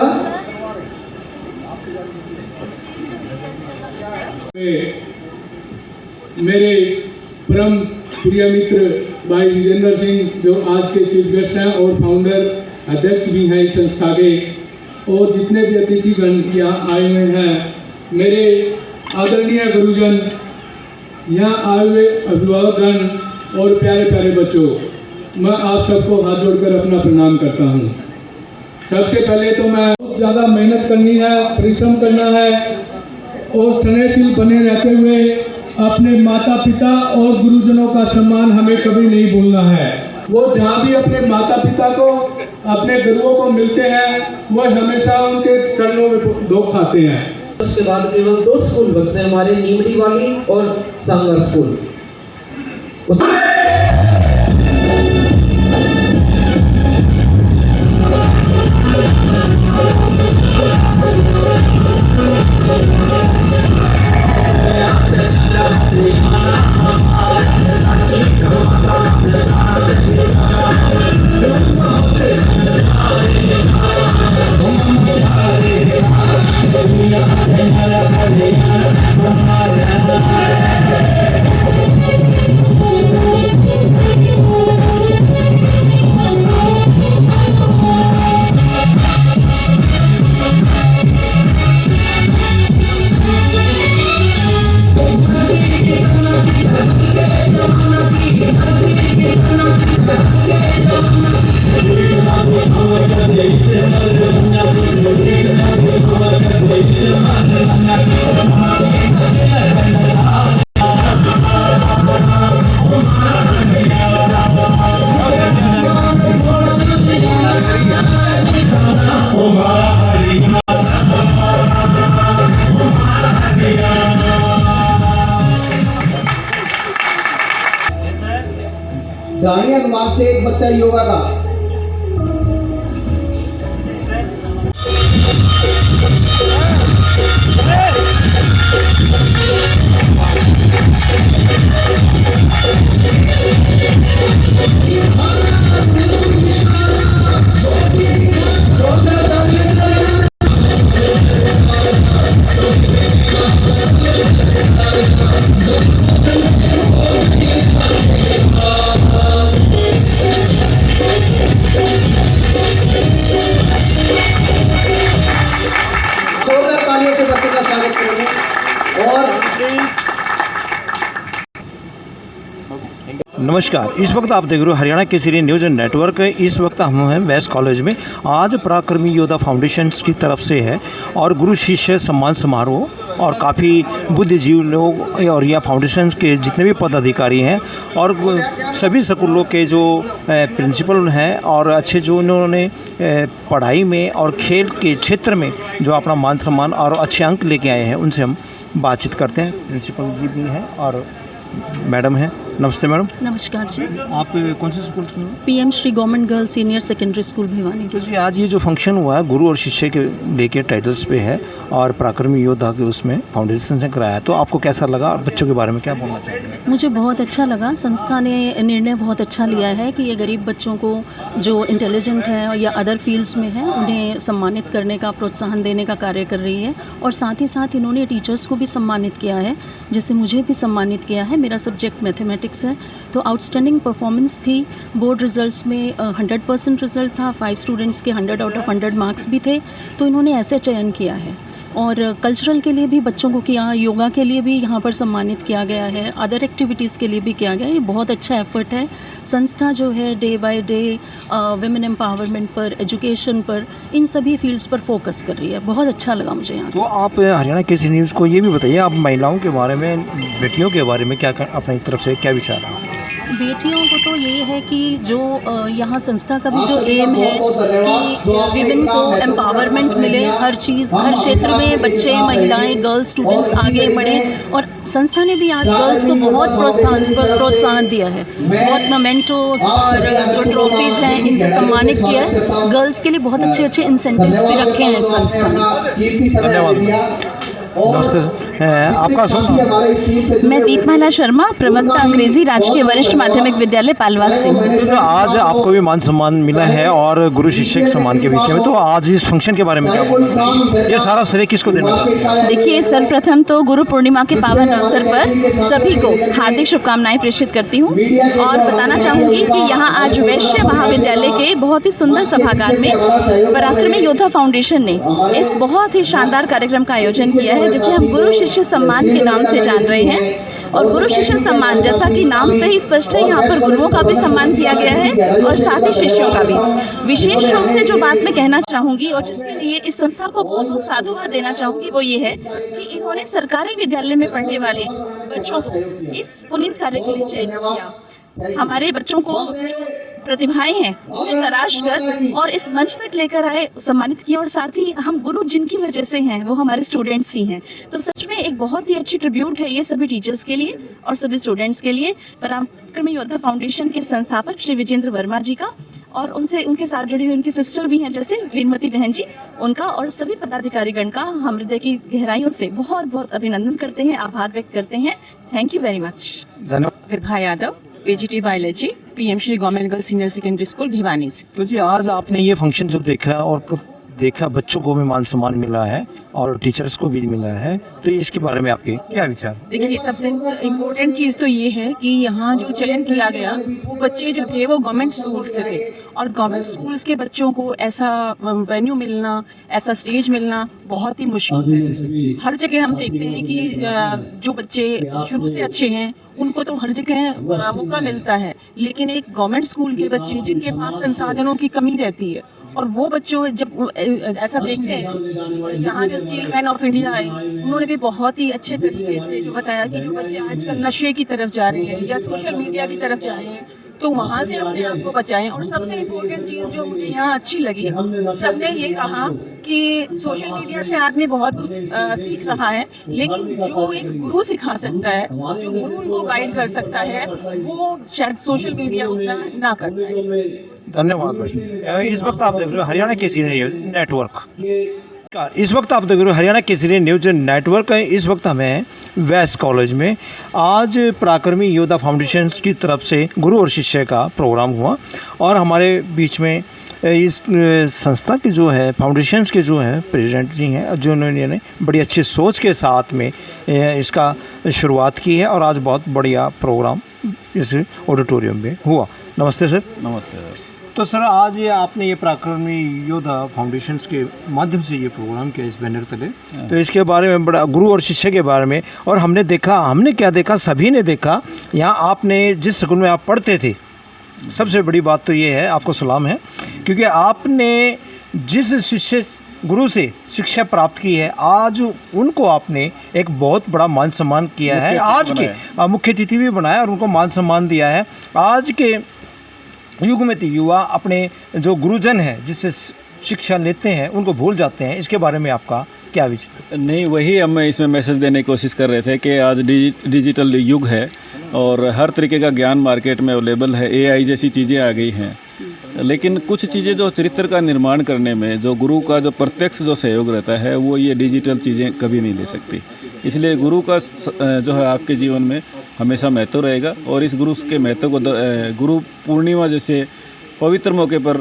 मेरे परम प्रिय मित्र भाई विजेंद्र सिंह जो आज के चीफ गेस्ट हैं और फाउंडर अध्यक्ष भी हैं इस संस्था के, और जितने भी अतिथिगण यहाँ आए हुए हैं, मेरे आदरणीय गुरुजन, यहाँ आए हुए अभिभावकगण और प्यारे प्यारे बच्चों, मैं आप सबको हाथ जोड़कर अपना प्रणाम करता हूँ। सबसे पहले तो मैं बहुत ज़्यादा मेहनत करनी है, परिश्रम करना है और स्नेहशील बने रहते हुए अपने माता पिता और गुरुजनों का सम्मान हमें कभी नहीं भूलना है। वो जहाँ भी अपने माता पिता को, अपने गुरुओं को मिलते हैं, वो हमेशा उनके चरणों में धो खाते हैं। उसके बाद केवल 2 स्कूल बचते हैं हमारे, नीमड़ी वाली और सांगा स्कूल। रानी हनुमान से एक बच्चा योगा का। नमस्कार, इस वक्त आप देख रहे हो हरियाणा केसरी न्यूज़ नेटवर्क। इस वक्त हम हैं वेस्ट कॉलेज में। आज पराक्रमी योद्धा फाउंडेशन की तरफ से है और गुरु शिष्य सम्मान समारोह, और काफ़ी बुद्धिजीवी लोग और यह फाउंडेशन के जितने भी पदाधिकारी हैं और सभी स्कूलों के जो प्रिंसिपल हैं और अच्छे जो उन्होंने पढ़ाई में और खेल के क्षेत्र में जो अपना मान सम्मान और अच्छे अंक लेके आए हैं, उनसे हम बातचीत करते हैं। प्रिंसिपल जी भी हैं और मैडम हैं। नमस्ते मैडम। नमस्कार जी। आप कौन से स्कूल में? PM Shri government girls senior secondary school Bhiwani. तो जी आज ये जो फंक्शन हुआ है गुरु और शिष्य के लेके टाइटल्स पे है और पराक्रमी योद्धा के उसमें फाउंडेशन से कराया, तो आपको कैसा लगा और बच्चों के बारे में क्या बोलना चाहिए? मुझे बहुत अच्छा लगा। संस्था ने निर्णय बहुत अच्छा लिया है कि ये गरीब बच्चों को जो इंटेलिजेंट है या अदर फील्ड्स में है उन्हें सम्मानित करने का, प्रोत्साहन देने का कार्य कर रही है। और साथ ही साथ इन्होंने टीचर्स को भी सम्मानित किया है, जैसे मुझे भी सम्मानित किया है। मेरा सब्जेक्ट मैथमेटिक्स है, तो आउटस्टैंडिंग परफॉर्मेंस थी। बोर्ड रिजल्ट्स में 100% रिजल्ट था। 5 स्टूडेंट्स के 100 आउट ऑफ 100 मार्क्स भी थे, तो इन्होंने ऐसे चयन किया है। और कल्चरल के लिए भी बच्चों को किया, योगा के लिए भी यहाँ पर सम्मानित किया गया है, अदर एक्टिविटीज़ के लिए भी किया गया है। ये बहुत अच्छा एफर्ट है। संस्था जो है day by day women empowerment पर, एजुकेशन पर, इन सभी फील्ड्स पर फोकस कर रही है। बहुत अच्छा लगा मुझे यहाँ। तो आप हरियाणा केसरी न्यूज़ को ये भी बताइए, आप महिलाओं के बारे में, बेटियों के बारे में क्या अपनी तरफ से क्या विचार है? बेटियों को तो ये है कि जो यहाँ संस्था का भी जो एम है कि विमेन को एम्पावरमेंट मिले, हर चीज़, हर क्षेत्र में बच्चे, महिलाएं, गर्ल्स स्टूडेंट्स आगे बढ़ें। और संस्था ने भी आज गर्ल्स को बहुत प्रोत्साहन दिया है। बहुत मोमेंटोज और जो ट्रॉफीज़ हैं इनसे सम्मानित किया है। गर्ल्स के लिए बहुत अच्छे अच्छे इंसेंटिव्स भी रखे हैं इस संस्था ने। धन्यवाद। आपका मैं दीपमाला शर्मा, प्रवक्ता अंग्रेजी, राजकीय वरिष्ठ माध्यमिक विद्यालय पालवास से। तो आज आपको भी मान सम्मान मिला है और गुरु शिष्य सम्मान के बीच में, तो आज इस फंक्शन के बारे में क्या बोलना चाहिए? ये सारा श्रेय किसको देना? देखिए, सर्वप्रथम तो गुरु पूर्णिमा के पावन अवसर पर सभी को हार्दिक शुभकामनाएं प्रेषित करती हूँ और बताना चाहूँगी कि यहाँ आज वैश्य महाविद्यालय के बहुत ही सुंदर सभागार में पराक्रमी योद्धा फाउंडेशन ने इस बहुत ही शानदार कार्यक्रम का आयोजन किया है, जिसे हम गुरु शिष्य सम्मान के नाम से जान रहे हैं। और गुरु शिष्य सम्मान, जैसा कि नाम से ही स्पष्ट है, यहाँ पर गुरुओं का भी सम्मान किया गया है और साथ ही शिष्यों का भी। विशेष रूप से जो बात मैं कहना चाहूँगी और जिसके लिए इस संस्था को बहुत बहुत साधुवाद देना चाहूँगी, वो ये है कि इन्होंने सरकारी विद्यालय में पढ़ने वाले बच्चों को इस पुनीत कार्य के लिए चयनित किया। हमारे बच्चों को प्रतिभाएं हैं उन्हें तराश कर और इस मंच तक लेकर आए, सम्मानित किया। और साथ ही हम गुरु जिनकी वजह से हैं वो हमारे स्टूडेंट्स ही हैं। तो सच में एक बहुत ही अच्छी ट्रिब्यूट है ये सभी टीचर्स के लिए और सभी स्टूडेंट्स के लिए। पराक्रमी योद्धा फाउंडेशन के संस्थापक श्री विजेंद्र वर्मा जी का और उनके साथ जुड़ी हुई उनकी सिस्टर भी हैं जैसे वीरमती बहन जी, उनका और सभी पदाधिकारीगण का हम हृदय की गहराइयों से बहुत बहुत अभिनंदन करते हैं, आभार व्यक्त करते हैं। Thank you very much. धन्यवाद। Vibha Yadav, PGT biology, PM Shri government girls senior secondary school Bhiwani से। तो जी आज आपने ये फंक्शन जो देखा और देखा, बच्चों को भी मान सम्मान मिला है और टीचर्स को भी मिला है, तो इसके बारे में आपके क्या विचार? देखिए, सबसे इम्पोर्टेंट चीज़ तो ये है कि यहाँ जो चयन किया गया वो बच्चे जो थे वो गवर्नमेंट स्कूल्स से थे और गवर्नमेंट स्कूल्स के बच्चों को ऐसा वेन्यू मिलना, ऐसा स्टेज मिलना बहुत ही मुश्किल है। हर जगह हम देखते हैं कि जो बच्चे शुरू से अच्छे हैं उनको तो हर जगह मौका मिलता है, लेकिन एक गवर्नमेंट स्कूल के बच्चे जिनके पास संसाधनों की कमी रहती है और वो बच्चों जब ऐसा देखते हैं, यहाँ जो स्टील मैन ऑफ इंडिया आए उन्होंने भी बहुत ही अच्छे तरीके से जो बताया कि जो बच्चे आजकल नशे की तरफ जा रहे हैं या सोशल मीडिया की तरफ जा रहे हैं तो वहाँ से अपने आप को बचाएं। और सबसे इम्पोर्टेंट चीज़ जो मुझे यहाँ अच्छी लगी, सबने ये कहा कि सोशल मीडिया से आदमी बहुत कुछ सीख रहा है, लेकिन जो एक गुरु सिखा सकता है, जो गुरु उनको गाइड कर सकता है, वो शायद सोशल मीडिया उतना ना कर पाए। धन्यवाद भाई। इस वक्त आप देख रहे हो हरियाणा केसरी न्यूज नेटवर्क। इस वक्त आप देख रहे हो हरियाणा केसरी न्यूज नेटवर्क। इस वक्त हमें वेस्ट कॉलेज में आज पराक्रमी योद्धा फाउंडेशन की तरफ से गुरु और शिष्य का प्रोग्राम हुआ और हमारे बीच में इस संस्था के जो है फाउंडेशंस के जो है प्रेसिडेंट जी हैं, जिन्होंने बड़ी अच्छी सोच के साथ में इसका शुरुआत की है और आज बहुत बढ़िया प्रोग्राम इस ऑडिटोरियम में हुआ। नमस्ते सर। नमस्ते सर। तो सर आज ये आपने ये पराक्रमी योद्धा फाउंडेशंस के माध्यम से ये प्रोग्राम किया इस बैनर तले, तो इसके बारे में बड़ा गुरु और शिष्य के बारे में, और हमने क्या देखा, सभी ने देखा यहाँ आपने जिस स्कूल में आप पढ़ते थे, सबसे बड़ी बात तो ये है, आपको सलाम है, क्योंकि आपने जिस शिष्य गुरु से शिक्षा प्राप्त की है, आज उनको आपने एक बहुत बड़ा मान सम्मान किया है, आज के मुख्य अतिथि भी बनाया और उनको मान सम्मान दिया है। आज के युग में तो युवा अपने जो गुरुजन हैं जिससे शिक्षा लेते हैं उनको भूल जाते हैं, इसके बारे में आपका क्या विचार? नहीं, वही हम इसमें मैसेज देने की कोशिश कर रहे थे कि आज डिजिटल युग है और हर तरीके का ज्ञान मार्केट में अवेलेबल है, AI जैसी चीज़ें आ गई हैं, लेकिन कुछ चीज़ें जो चरित्र का निर्माण करने में जो गुरु का जो प्रत्यक्ष जो सहयोग रहता है वो ये डिजिटल चीज़ें कभी नहीं ले सकती। इसलिए गुरु का जो है आपके जीवन में हमेशा महत्व रहेगा और इस गुरु के महत्व को गुरु पूर्णिमा जैसे पवित्र मौके पर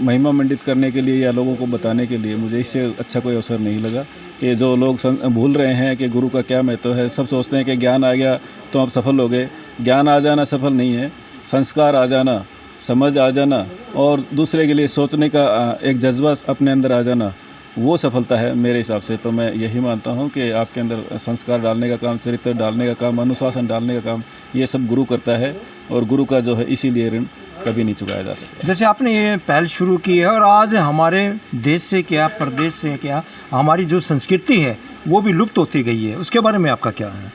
महिमा मंडित करने के लिए या लोगों को बताने के लिए मुझे इससे अच्छा कोई अवसर नहीं लगा कि जो लोग भूल रहे हैं कि गुरु का क्या महत्व है। सब सोचते हैं कि ज्ञान आ गया तो आप सफल हो गए। ज्ञान आ जाना सफल नहीं है, संस्कार आ जाना, समझ आ जाना और दूसरे के लिए सोचने का एक जज्बा अपने अंदर आ जाना, वो सफलता है मेरे हिसाब से। तो मैं यही मानता हूँ कि आपके अंदर संस्कार डालने का काम, चरित्र डालने का काम, अनुशासन डालने का काम, ये सब गुरु करता है और गुरु का जो है इसीलिए ऋण कभी नहीं चुकाया जा सकता। जैसे आपने ये पहल शुरू की है और आज हमारे देश से क्या, प्रदेश से क्या, हमारी जो संस्कृति है वो भी लुप्त होती गई है, उसके बारे में आपका क्या है?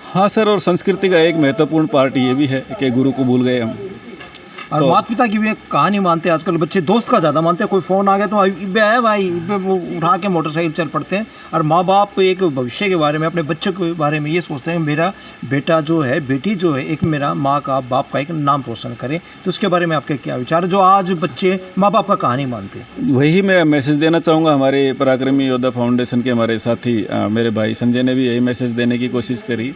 हाँ सर, और संस्कृति का एक महत्वपूर्ण पार्ट ये भी है कि गुरु को भूल गए हम। और माता पिता की भी कहानी मानते हैं आजकल बच्चे, दोस्त का ज़्यादा मानते हैं। कोई फ़ोन आ गया तो इब्बे है भाई, इब्बे वो उठा के मोटरसाइकिल चल पड़ते हैं। और माँ बाप एक भविष्य के बारे में, अपने बच्चों के बारे में ये सोचते हैं मेरा बेटा जो है, बेटी जो है, एक मेरा माँ का, बाप का एक नाम रोशन करे। तो उसके बारे में आपके क्या विचार है, जो आज बच्चे माँ बाप का कहानी मानते हैं? वही मैं मैसेज देना चाहूँगा। हमारे पराक्रमी योद्धा फाउंडेशन के हमारे साथी मेरे भाई संजय ने भी यही मैसेज देने की कोशिश करी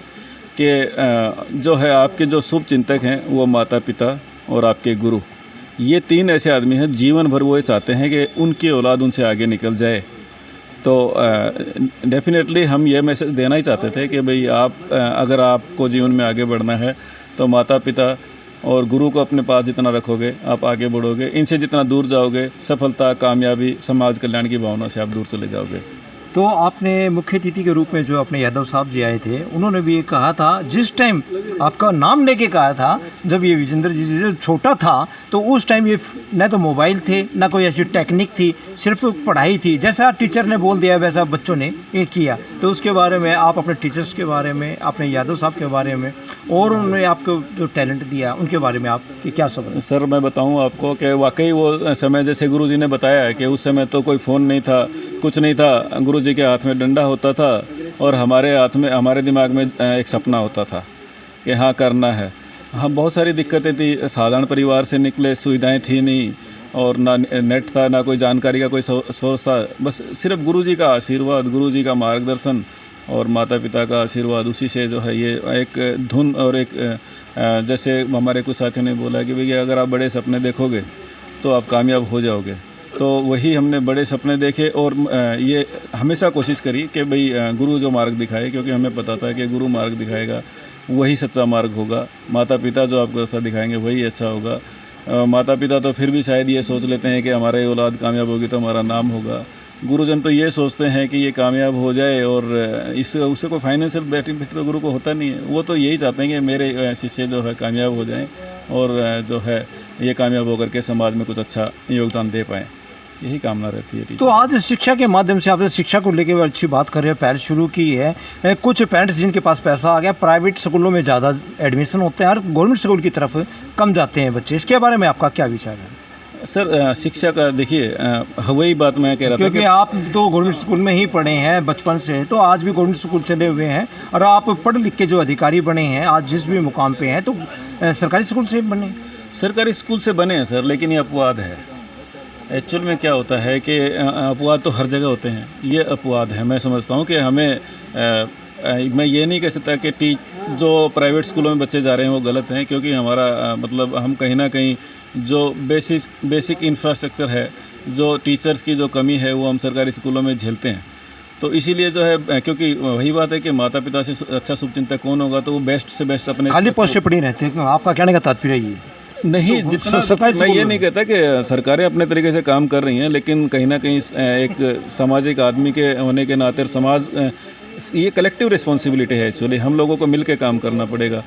कि जो है आपके जो शुभ चिंतक हैं वो माता पिता और आपके गुरु, ये तीन ऐसे आदमी हैं जीवन भर वो चाहते हैं कि उनकी औलाद उनसे आगे निकल जाए। तो डेफिनेटली हम ये मैसेज देना ही चाहते थे कि भाई आप अगर आपको जीवन में आगे बढ़ना है तो माता पिता और गुरु को अपने पास जितना रखोगे आप आगे बढ़ोगे। इनसे जितना दूर जाओगे सफलता, कामयाबी, समाज कल्याण की भावना से आप दूर चले जाओगे। तो आपने मुख्य अतिथि के रूप में जो अपने यादव साहब जी आए थे, उन्होंने भी ये कहा था, जिस टाइम आपका नाम लेके कहा था, जब ये विजेंद्र जी जब छोटा था तो उस टाइम ये न तो मोबाइल थे, न कोई ऐसी टेक्निक थी, सिर्फ पढ़ाई थी। जैसा टीचर ने बोल दिया वैसा बच्चों ने ये किया। तो उसके बारे में आप अपने टीचर्स के बारे में, अपने यादव साहब के बारे में और उन्होंने आपको जो टैलेंट दिया उनके बारे में आप क्या सब? सर मैं बताऊँ आपको कि वाकई वो समय जैसे गुरु जी ने बताया है कि उस समय तो कोई फ़ोन नहीं था, कुछ नहीं था। गुरु जी के हाथ में डंडा होता था और हमारे हाथ में, हमारे दिमाग में एक सपना होता था कि हाँ करना है। हम बहुत सारी दिक्कतें थी, साधारण परिवार से निकले, सुविधाएं थी नहीं और ना नेट था, ना कोई जानकारी का कोई सोर्स था। बस सिर्फ गुरु जी का आशीर्वाद, गुरु जी का मार्गदर्शन और माता पिता का आशीर्वाद, उसी से जो है ये एक धुन और एक जैसे हमारे कुछ साथियों ने बोला कि भैया अगर आप बड़े सपने देखोगे तो आप कामयाब हो जाओगे। तो वही हमने बड़े सपने देखे और ये हमेशा कोशिश करी कि भाई गुरु जो मार्ग दिखाए, क्योंकि हमें पता था कि गुरु मार्ग दिखाएगा वही सच्चा मार्ग होगा। माता पिता जो आपको रास्ता दिखाएंगे वही अच्छा होगा। माता पिता तो फिर भी शायद ये सोच लेते हैं कि हमारे औलाद कामयाब होगी तो हमारा नाम होगा। गुरुजन तो ये सोचते हैं कि ये कामयाब हो जाए और इससे उससे कोई फाइनेंशियल बेनिफिट तो गुरु को होता नहीं है। वो तो यही चाहते हैं कि मेरे शिष्य जो है कामयाब हो जाएं और जो है ये कामयाब होकर के समाज में कुछ अच्छा योगदान दे पाएँ। यही कामना रहती है तो टीचर। आज शिक्षा के माध्यम से आपने शिक्षा को लेकर अच्छी बात कर रहे हो, पहल शुरू की है। कुछ पेरेंट्स जिनके पास पैसा आ गया, प्राइवेट स्कूलों में ज़्यादा एडमिशन होते हैं और गवर्नमेंट स्कूल की तरफ कम जाते हैं बच्चे, इसके बारे में आपका क्या विचार है? सर शिक्षा का देखिए वही बात मैं कह रहा था क्योंकि आप तो गवर्नमेंट स्कूल में ही पढ़े हैं बचपन से, तो आज भी गवर्नमेंट स्कूल चले हुए हैं और आप पढ़ लिख के जो अधिकारी बने हैं आज जिस भी मुकाम पे हैं, तो सरकारी स्कूल से बने? सरकारी स्कूल से बने हैं सर, लेकिन ये अपवाद है। एक्चुअल में क्या होता है कि अपवाद तो हर जगह होते हैं, ये अपवाद है। मैं समझता हूँ कि हमें मैं ये नहीं कह सकता कि जो प्राइवेट स्कूलों में बच्चे जा रहे हैं वो गलत हैं, क्योंकि हमारा मतलब हम कहीं ना कहीं जो बेसिक इंफ्रास्ट्रक्चर है, जो टीचर्स की जो कमी है वो हम सरकारी स्कूलों में झेलते हैं। तो इसीलिए जो है, क्योंकि वही बात है कि माता पिता से अच्छा शुभचिंतक कौन होगा, तो वो बेस्ट से बेस्ट अपने खाली पोस्टें पड़ी रहती हैं। आपका कहने का तात्पर्य ये नहीं, जितना मैं ये नहीं कहता कि सरकारें अपने तरीके से काम कर रही हैं, लेकिन कहीं ना कहीं एक सामाजिक आदमी के होने के नाते समाज ये कलेक्टिव रिस्पॉन्सिबिलिटी है। एक्चुअली हम लोगों को मिल के काम करना पड़ेगा।